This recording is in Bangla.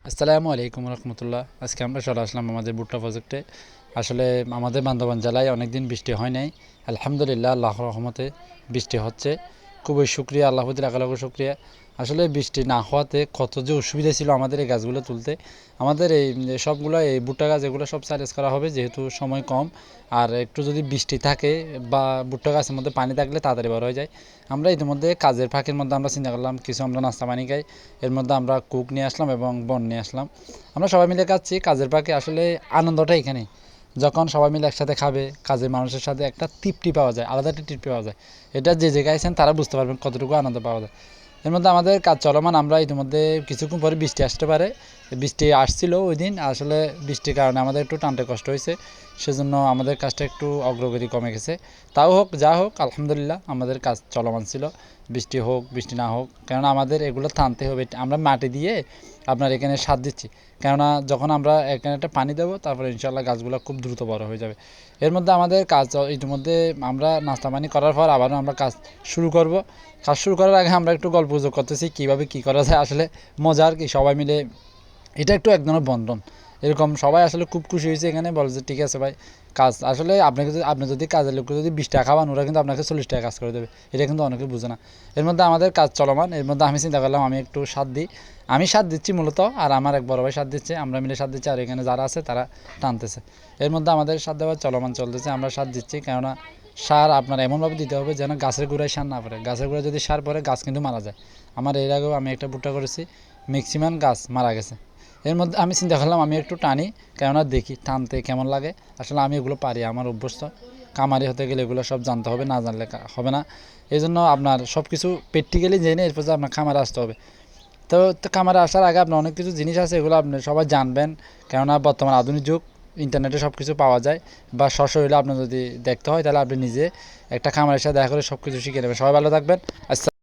আসসালামু আলাইকুম রহমতুল্লাহ। আজকে আমরা চলে আসলাম আমাদের ভুট্টা প্রজেক্টে। আসলে আমাদের বান্দরবান জেলায় অনেকদিন বৃষ্টি হয় নাই। আলহামদুলিল্লাহ, আল্লাহর রহমতে বৃষ্টি হচ্ছে। খুবই শুক্রিয়া, আল্লাহ প্রতি লাখ লাখ শুক্রিয়া। আসলে বৃষ্টি না হওয়াতে কত যে অসুবিধা ছিল আমাদের এই গাছগুলো তুলতে। আমাদের এই সবগুলো এই ভুট্টা গাছ এগুলো সব সাইলেজ করা হবে, যেহেতু সময় কম। আর একটু যদি বৃষ্টি থাকে বা ভুট্টা গাছের মধ্যে পানি থাকলে তাড়াতাড়ি বড় হয়ে যায়। আমরা ইতিমধ্যে কাজের ফাঁকের মধ্যে আমরা চিন্তা করলাম কিছু আমরা নাস্তা পানি খাই। এর মধ্যে আমরা কুক নিয়ে আসলাম এবং বন নিয়ে আসলাম। আমরা সবাই মিলে খাচ্ছি কাজের ফাঁকে। আসলে আনন্দটা এখানে, যখন সবাই মিলে একসাথে খাবে, কাজের মানুষের সাথে একটা তৃপ্তি পাওয়া যায়, আলাদা একটা তৃপ্তি পাওয়া যায়। এটা যে জায়গায় আছেন তারা বুঝতে পারবেন কতটুকু আনন্দ পাওয়া যায়। এর মধ্যে আমাদের কাজ চলমান। আমরা ইতিমধ্যে কিছুক্ষণ পরে বৃষ্টি আসতে পারে। বৃষ্টি আসছিল ওই দিন, আসলে বৃষ্টির কারণে আমাদের একটু টানতে কষ্ট হয়েছে। সেজন্য আমাদের কাজটা একটু অগ্রগতি কমে গেছে। তাও হোক যা হোক, আলহামদুলিল্লাহ আমাদের কাজ চলমান ছিল। বৃষ্টি হোক বৃষ্টি না হোক, কেননা আমাদের এগুলো টানতে হবে। আমরা মাটি দিয়ে আপনার এখানে সার দিচ্ছি, কেননা যখন আমরা এখানে একটা পানি দেবো তারপরে ইনশাল্লাহ গাছগুলো খুব দ্রুত বড় হয়ে যাবে। এর মধ্যে আমাদের কাজ ইতিমধ্যে আমরা নাস্তা পানি করার পর আবারও আমরা কাজ শুরু করব। কাজ শুরু করার আগে আমরা একটু গল্প গুজব করতেছি কীভাবে কী করা যায়। আসলে মজার কি, সবাই মিলে এটা একটু এক ধরনের বন্ধন। এরকম সবাই আসলে খুব খুশি হয়েছে, এখানে বলে যে ঠিক আছে ভাই, কাজ আসলে আপনাকে যদি আপনি যদি কাজের লোককে যদি 20 টাকা খাওয়ান, ওরা কিন্তু আপনাকে 40 টাকা কাজ করে দেবে। এটা কিন্তু অনেকে বুঝে না। এর মধ্যে আমাদের কাজ চলমান। এর মধ্যে আমি চিন্তা করলাম আমি একটু সাথ দিই। আমি সাথ দিচ্ছি মূলত, আর আমার এক বড় ভাই সাথ দিচ্ছে, আমরা মিলে সাথ দিচ্ছি, আর এখানে যারা আছে তারা টানতেছে। এর মধ্যে আমাদের সাথ দেওয়া চলমান চলতেছে, আমরা সাথ দিচ্ছি। কেননা সার আপনার এমনভাবে দিতে হবে যেন গাছের গোড়ায় সার না পড়ে। গাছের গোড়ায় যদি সার পড়ে গাছ কিন্তু মারা যায়। আমার এর আগেও আমি একটা ভুট্টা করেছি, ম্যাক্সিমাম গাছ মারা গেছে। এর মধ্যে আমি চিন্তা করলাম আমি একটু টানি, কেননা দেখি টানতে কেমন লাগে। আসলে আমি এগুলো পারি, আমার অভ্যস্ত। কামারি হতে গেলে এগুলো সব জানতে হবে, না জানলে হবে না। এই জন্য আপনার সব কিছু প্র্যাকটিক্যালি জেনে এরপর আপনার খামারে আসতে হবে। তো খামারে আসার আগে আপনার অনেক কিছু জিনিস আছে, এগুলো আপনি সবাই জানবেন। কেননা বর্তমান আধুনিক যুগ, ইন্টারনেটে সব কিছু পাওয়া যায়। বা সশরীরে আপনার যদি দেখতে হয় তাহলে আপনি নিজে একটা খামারের সাথে দেখা করে সব কিছু শিখে নেবেন। সবাই ভালো থাকবেন। আচ্ছা।